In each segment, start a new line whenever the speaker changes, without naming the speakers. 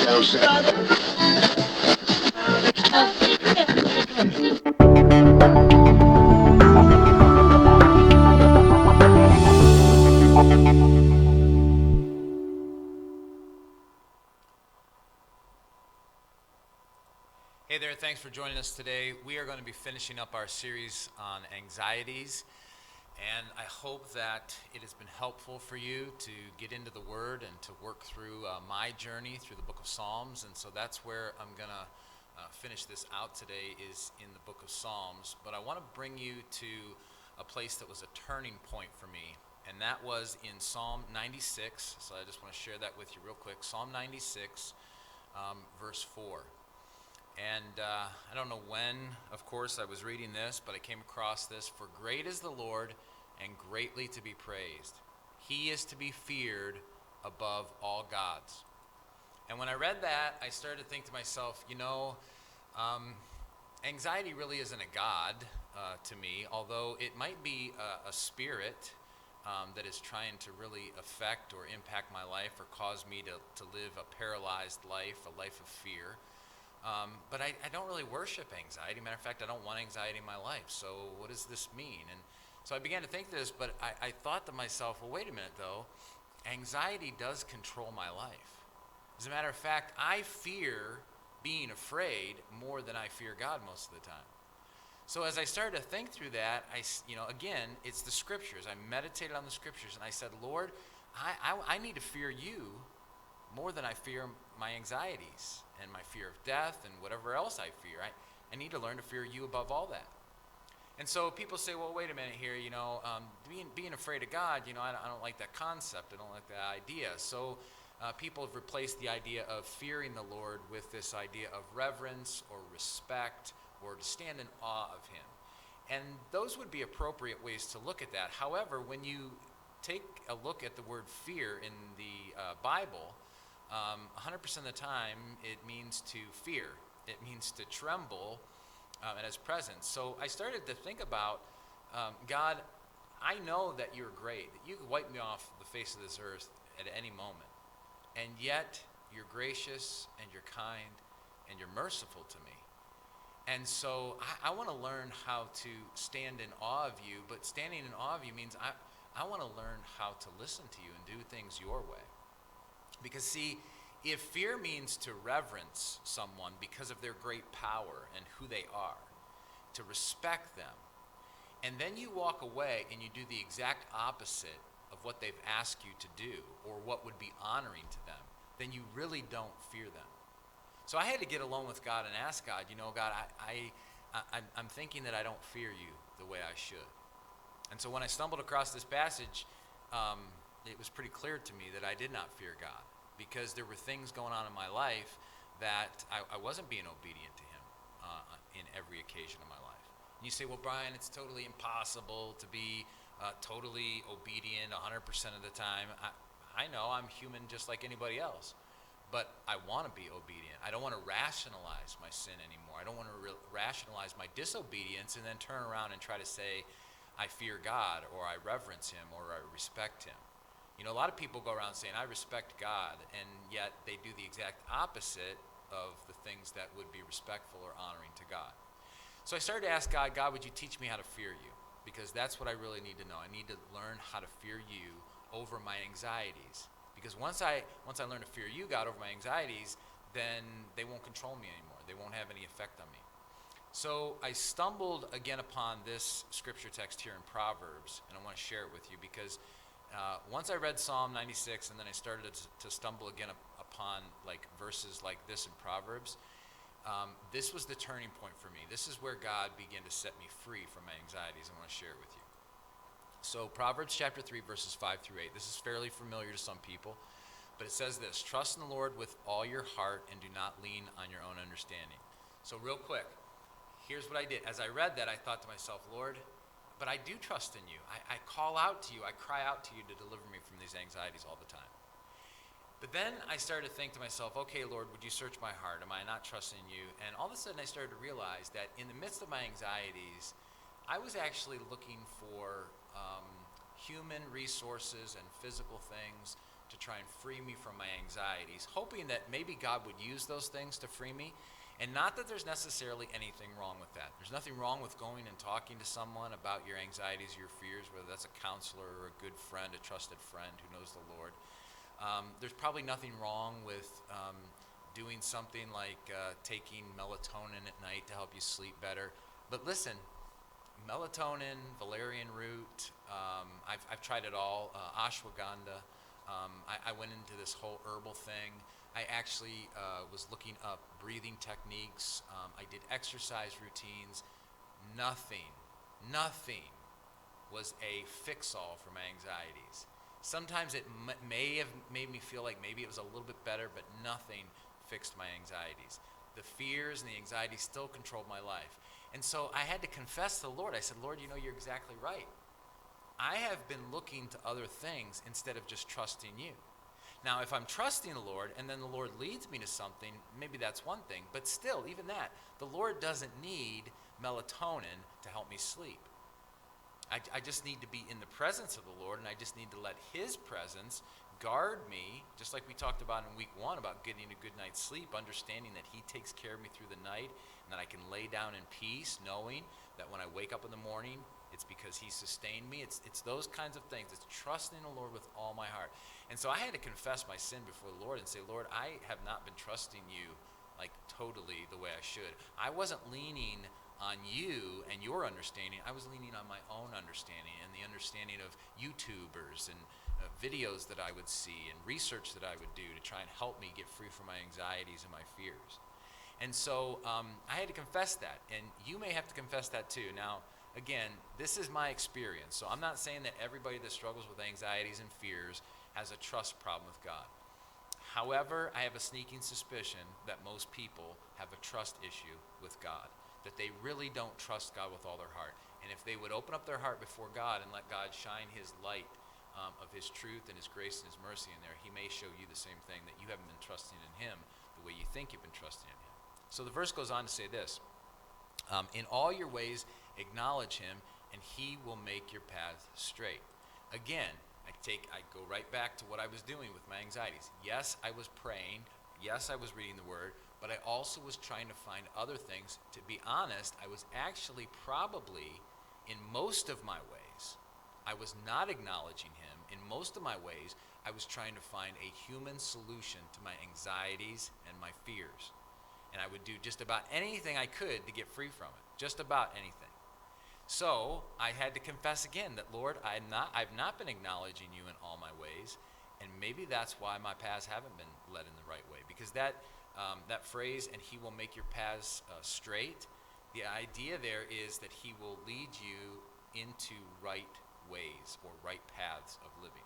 Hey there, thanks for joining us today. We are going to be finishing up our series on anxieties, and I hope that it has been helpful for you to get into the Word and to work through my journey through the book of Psalms. And so that's where I'm going to finish this out today, is in the book of Psalms. But I want to bring you to a place that was a turning point for me, and that was in Psalm 96. So I just want to share that with you real quick. Psalm 96, verse 4. And I don't know when, of course, I was reading this, but I came across this. For great is the Lord and greatly to be praised. He is to be feared above all gods. And when I read that, I started to think to myself, anxiety really isn't a god to me, although it might be a spirit that is trying to really affect or impact my life or cause me to live a paralyzed life, a life of fear. But I don't really worship anxiety. Matter of fact, I don't want anxiety in my life. So what does this mean? And so I began to think this, but I thought to myself, well, wait a minute, though. Anxiety does control my life. As a matter of fact, I fear being afraid more than I fear God most of the time. So as I started to think through that, again, it's the Scriptures. I meditated on the Scriptures, and I said, Lord, I need to fear you more than I fear my anxieties and my fear of death and whatever else I fear. I need to learn to fear you above all that. And so people say, well, wait a minute here, being afraid of God, I don't like that concept. I don't like that idea. So people have replaced the idea of fearing the Lord with this idea of reverence or respect or to stand in awe of him. And those would be appropriate ways to look at that. However, when you take a look at the word fear in the Bible, 100% of the time, it means to fear. It means to tremble at his presence. So I started to think about, God, I know that you're great, that you could wipe me off the face of this earth at any moment. And yet, you're gracious, and you're kind, and you're merciful to me. And so I want to learn how to stand in awe of you, but standing in awe of you means I want to learn how to listen to you and do things your way. Because see, if fear means to reverence someone because of their great power and who they are, to respect them, and then you walk away and you do the exact opposite of what they've asked you to do or what would be honoring to them, then you really don't fear them. So I had to get alone with God and ask God, God, I'm thinking that I don't fear you the way I should. And so when I stumbled across this passage, it was pretty clear to me that I did not fear God, because there were things going on in my life that I wasn't being obedient to him in every occasion of my life. And you say, well, Brian, it's totally impossible to be totally obedient 100% of the time. I know I'm human just like anybody else, but I want to be obedient. I don't want to rationalize my sin anymore. I don't want to rationalize my disobedience and then turn around and try to say I fear God or I reverence him or I respect him. A lot of people go around saying, I respect God, and yet they do the exact opposite of the things that would be respectful or honoring to God. So I started to ask God, would you teach me how to fear you? Because that's what I really need to know. I need to learn how to fear you over my anxieties. Because once I learn to fear you, God, over my anxieties, then they won't control me anymore. They won't have any effect on me. So I stumbled again upon this scripture text here in Proverbs, and I want to share it with you because once I read Psalm 96 and then I started to stumble again upon verses like this in Proverbs, this was the turning point for me. This is where God began to set me free from my anxieties. I want to share it with you. So Proverbs chapter 3, verses 5 through 8. This is fairly familiar to some people, but it says this: trust in the Lord with all your heart and do not lean on your own understanding. So real quick, here's what I did. As I read that, I thought to myself, Lord, but I do trust in you. I call out to you. I cry out to you to deliver me from these anxieties all the time. But then I started to think to myself, okay, Lord, would you search my heart? Am I not trusting you? And all of a sudden I started to realize that in the midst of my anxieties, I was actually looking for human resources and physical things to to try and free me from my anxieties, hoping that maybe God would use those things to free me. And not that there's necessarily anything wrong with that. There's nothing wrong with going and talking to someone about your anxieties, your fears, whether that's a counselor or a good friend, a trusted friend who knows the Lord. There's probably nothing wrong with doing something like taking melatonin at night to help you sleep better. But listen, melatonin, valerian root, I've tried it all, ashwagandha. I went into this whole herbal thing. I actually was looking up breathing techniques. I did exercise routines. Nothing was a fix-all for my anxieties. Sometimes it may have made me feel like maybe it was a little bit better, but nothing fixed my anxieties. The fears and the anxieties still controlled my life. And so I had to confess to the Lord. I said, Lord, you're exactly right. I have been looking to other things instead of just trusting you. Now, if I'm trusting the Lord and then the Lord leads me to something, maybe that's one thing. But still, even that, the Lord doesn't need melatonin to help me sleep. I just need to be in the presence of the Lord, and I just need to let his presence guard me, just like we talked about in week 1 about getting a good night's sleep, understanding that he takes care of me through the night, and that I can lay down in peace, knowing that when I wake up in the morning, it's because he sustained me. It's those kinds of things. It's trusting the Lord with all my heart. And so I had to confess my sin before the Lord and say, Lord, I have not been trusting you like totally the way I should. I wasn't leaning on you and your understanding. I was leaning on my own understanding and the understanding of YouTubers and videos that I would see and research that I would do to try and help me get free from my anxieties and my fears. And so I had to confess that, and you may have to confess that too. Now, again, this is my experience, so I'm not saying that everybody that struggles with anxieties and fears has a trust problem with God. However, I have a sneaking suspicion that most people have a trust issue with God, that they really don't trust God with all their heart. And if they would open up their heart before God and let God shine his light of his truth and his grace and his mercy in there, he may show you the same thing, that you haven't been trusting in him the way you think you've been trusting in him. So the verse goes on to say this, in all your ways acknowledge him, and he will make your path straight. Again, I go right back to what I was doing with my anxieties. Yes, I was praying. Yes, I was reading the word, but I also was trying to find other things. To be honest, I was actually probably, in most of my ways, I was not acknowledging him. In most of my ways, I was trying to find a human solution to my anxieties and my fears. And I would do just about anything I could to get free from it. Just about anything. So I had to confess again that, Lord, I've not been acknowledging you in all my ways, and maybe that's why my paths haven't been led in the right way. Because that phrase, and he will make your paths straight, the idea there is that he will lead you into right ways or right paths of living.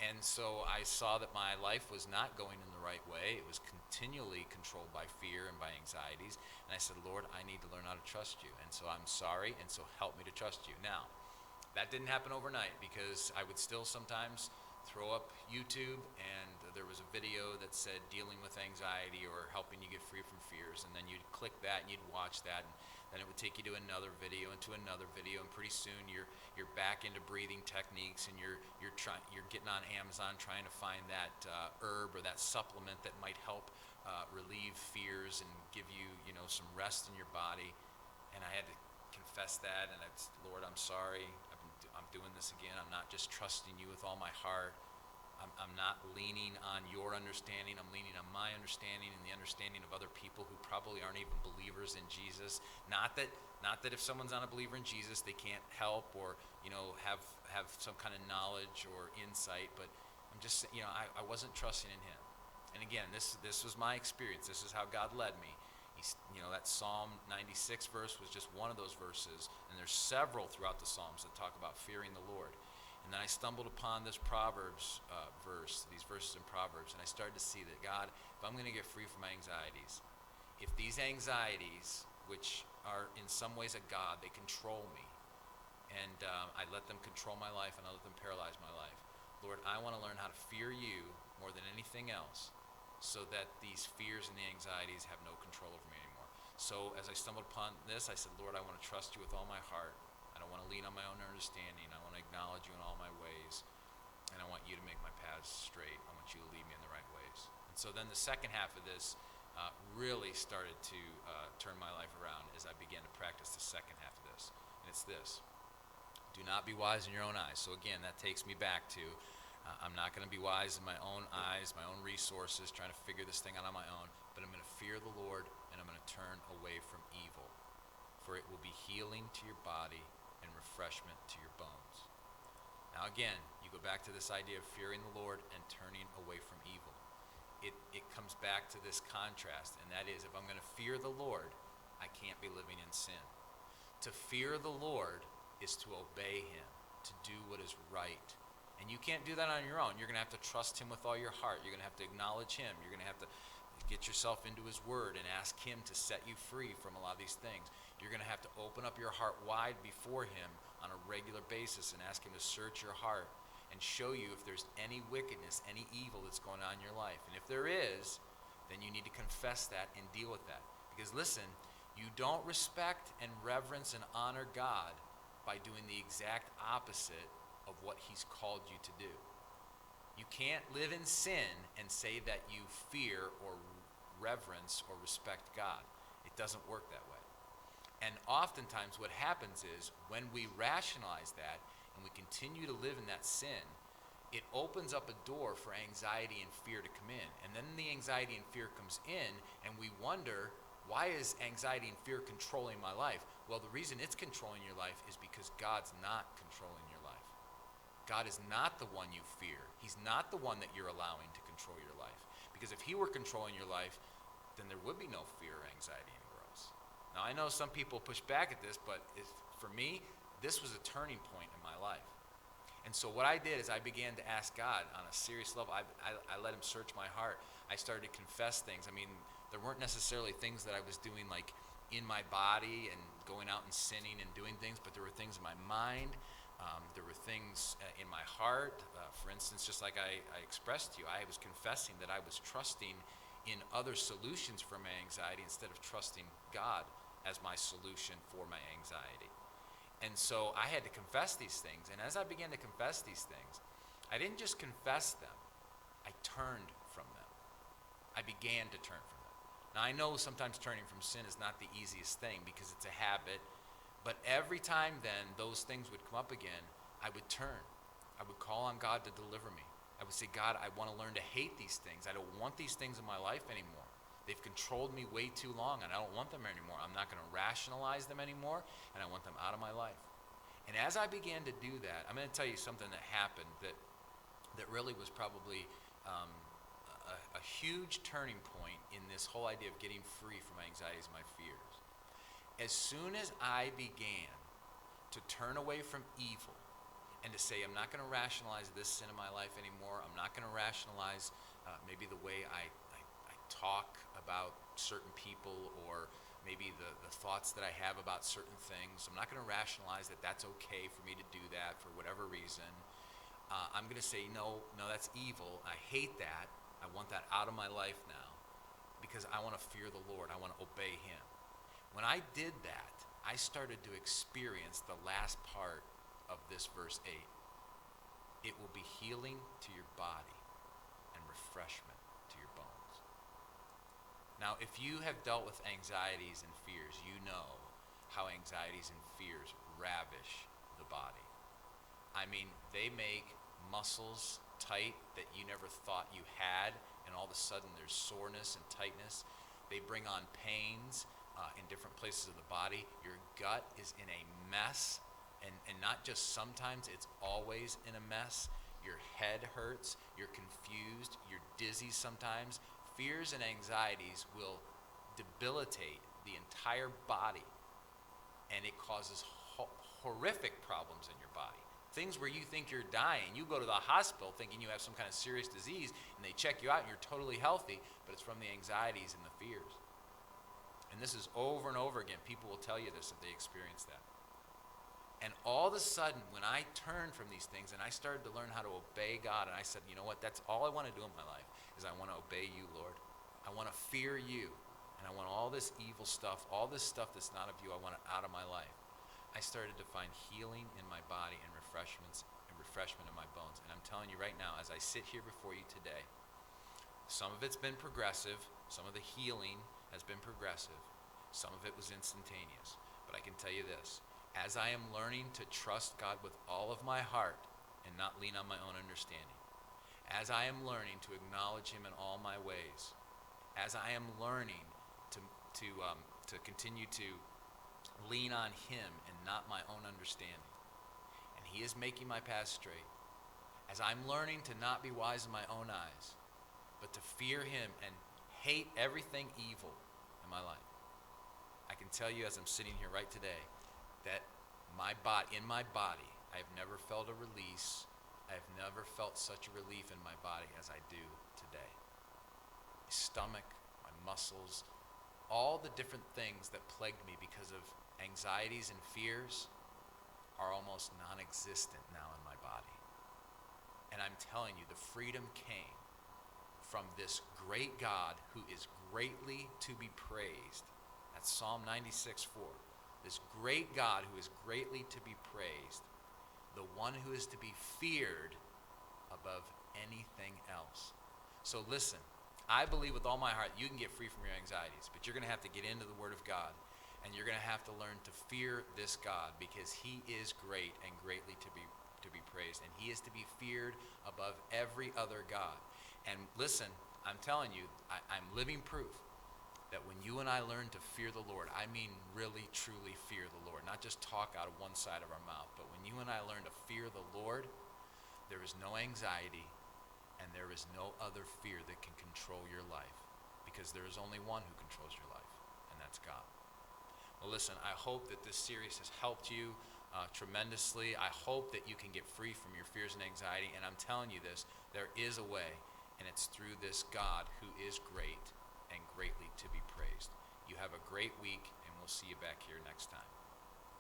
And so I saw that my life was not going in the right way. It was continually controlled by fear and by anxieties. And I said, Lord, I need to learn how to trust you. And so I'm sorry, and so help me to trust you. Now, that didn't happen overnight, because I would still sometimes throw up YouTube, and there was a video that said dealing with anxiety or helping you get free from fears. And then you'd click that and you'd watch that, and then it would take you to another video and to another video, and pretty soon you're back into breathing techniques, and you're getting on Amazon trying to find that herb or that supplement that might help relieve fears and give you some rest in your body. And I had to confess that, and Lord, I'm sorry. I'm doing this again. I'm not just trusting you with all my heart. I'm not leaning on your understanding. I'm leaning on my understanding and the understanding of other people who probably aren't even believers in Jesus. Not that if someone's not a believer in Jesus, they can't help or have some kind of knowledge or insight. But I'm just I wasn't trusting in him. And again, this was my experience. This is how God led me. That Psalm 96 verse was just one of those verses, and there's several throughout the Psalms that talk about fearing the Lord. And then I stumbled upon this Proverbs these verses in Proverbs, and I started to see that, God, if I'm going to get free from my anxieties, if these anxieties, which are in some ways a God, they control me, and I let them control my life, and I let them paralyze my life. Lord, I want to learn how to fear you more than anything else, so that these fears and the anxieties have no control over me anymore. So as I stumbled upon this, I said, Lord, I want to trust you with all my heart. I don't want to lean on my own understanding. I want to acknowledge you in all my ways. and I want you to make my paths straight. I want you to lead me in the right ways. And so then the second half of this really started to turn my life around as I began to practice the second half of this. And it's this: do not be wise in your own eyes. So again, that takes me back to I'm not going to be wise in my own eyes, my own resources, trying to figure this thing out on my own, but I'm going to fear the Lord, and I'm going to turn away from evil, for it will be healing to your body and refreshment to your bones. Now again, you go back to this idea of fearing the Lord and turning away from evil. It comes back to this contrast, and that is, if I'm going to fear the Lord, I can't be living in sin. To fear the Lord is to obey him, to do what is right. And you can't do that on your own. You're going to have to trust him with all your heart. You're going to have to acknowledge him. You're going to have to get yourself into his word and ask him to set you free from a lot of these things. You're going to have to open up your heart wide before him on a regular basis and ask him to search your heart and show you if there's any wickedness, any evil that's going on in your life. And if there is, then you need to confess that and deal with that. Because listen, you don't respect and reverence and honor God by doing the exact opposite of what he's called you to do. You can't live in sin and say that you fear or reverence or respect God. It doesn't work that way. And oftentimes what happens is when we rationalize that and we continue to live in that sin, it opens up a door for anxiety and fear to come in. And then the anxiety and fear comes in, and we wonder, why is anxiety and fear controlling my life? Well, the reason it's controlling your life is because God's not controlling your life. God is not the one you fear. He's not the one that you're allowing to control your life. Because if he were controlling your life, then there would be no fear, anxiety, and gross. Now, I know some people push back at this, but for me, this was a turning point in my life. And so what I did is I began to ask God on a serious level. I let him search my heart. I started to confess things. I mean, there weren't necessarily things that I was doing like in my body and going out and sinning and doing things, but there were things in my mind. There were things in my heart. For instance, just like I expressed to you, I was confessing that I was trusting in other solutions for my anxiety instead of trusting God as my solution for my anxiety. And so I had to confess these things. And as I began to confess these things, I didn't just confess them. I turned from them. I began to turn from them. Now, I know sometimes turning from sin is not the easiest thing because it's a habit. But every time then those things would come up again, I would turn. I would call on God to deliver me. I would say, God, I want to learn to hate these things. I don't want these things in my life anymore. They've controlled me way too long, and I don't want them anymore. I'm not going to rationalize them anymore, and I want them out of my life. And as I began to do that, I'm going to tell you something that happened that really was probably a huge turning point in this whole idea of getting free from my anxieties and my fears. As soon as I began to turn away from evil and to say, I'm not going to rationalize this sin in my life anymore. I'm not going to rationalize maybe the way I talk about certain people or maybe the thoughts that I have about certain things. I'm not going to rationalize that that's okay for me to do that for whatever reason. I'm going to say, no, that's evil. I hate that. I want that out of my life now because I want to fear the Lord. I want to obey him. When I did that, I started to experience the last part of this verse 8. It will be healing to your body and refreshment to your bones. Now, if you have dealt with anxieties and fears, you know how anxieties and fears ravish the body. I mean, they make muscles tight that you never thought you had, and all of a sudden there's soreness and tightness. They bring on pains in different places of the body. Your gut is in a mess, and not just sometimes, it's always in a mess. Your head hurts, you're confused, you're dizzy sometimes. Fears and anxieties will debilitate the entire body, and it causes horrific problems in your body. Things where you think you're dying. You go to the hospital thinking you have some kind of serious disease, and they check you out and you're totally healthy, but it's from the anxieties and the fears. And this is over and over again. People will tell you this if they experience that. And all of a sudden, when I turned from these things and I started to learn how to obey God, and I said, you know what, that's all I want to do in my life, is I want to obey you, Lord. I want to fear you. And I want all this evil stuff, all this stuff that's not of you, I want it out of my life. I started to find healing in my body and refreshment refreshment in my bones. And I'm telling you right now, as I sit here before you today, some of it's been progressive. Some of the healing has been progressive. Some of it was instantaneous. But I can tell you this, as I am learning to trust God with all of my heart and not lean on my own understanding, as I am learning to acknowledge him in all my ways, as I am learning to continue to lean on him and not my own understanding, and he is making my path straight, as I'm learning to not be wise in my own eyes, but to fear him and hate everything evil in my life, I can tell you as I'm sitting here right today that in my body, I have never felt a release. I have never felt such a relief in my body as I do today. My stomach, my muscles, all the different things that plagued me because of anxieties and fears are almost non-existent now in my body. And I'm telling you, the freedom came from this great God who is greatly to be praised. That's Psalm 96:4. This great God who is greatly to be praised, the one who is to be feared above anything else. So listen, I believe with all my heart you can get free from your anxieties, but you're going to have to get into the Word of God, and you're going to have to learn to fear this God, because he is great and greatly to be praised, and he is to be feared above every other God. And listen, I'm telling you, I'm living proof that when you and I learn to fear the Lord, I mean really, truly fear the Lord, not just talk out of one side of our mouth, but when you and I learn to fear the Lord, there is no anxiety and there is no other fear that can control your life, because there is only one who controls your life, and that's God. Well, listen, I hope that this series has helped you tremendously. I hope that you can get free from your fears and anxiety, and I'm telling you this, there is a way, and it's through this God who is great and greatly to be praised. You have a great week, and we'll see you back here next time.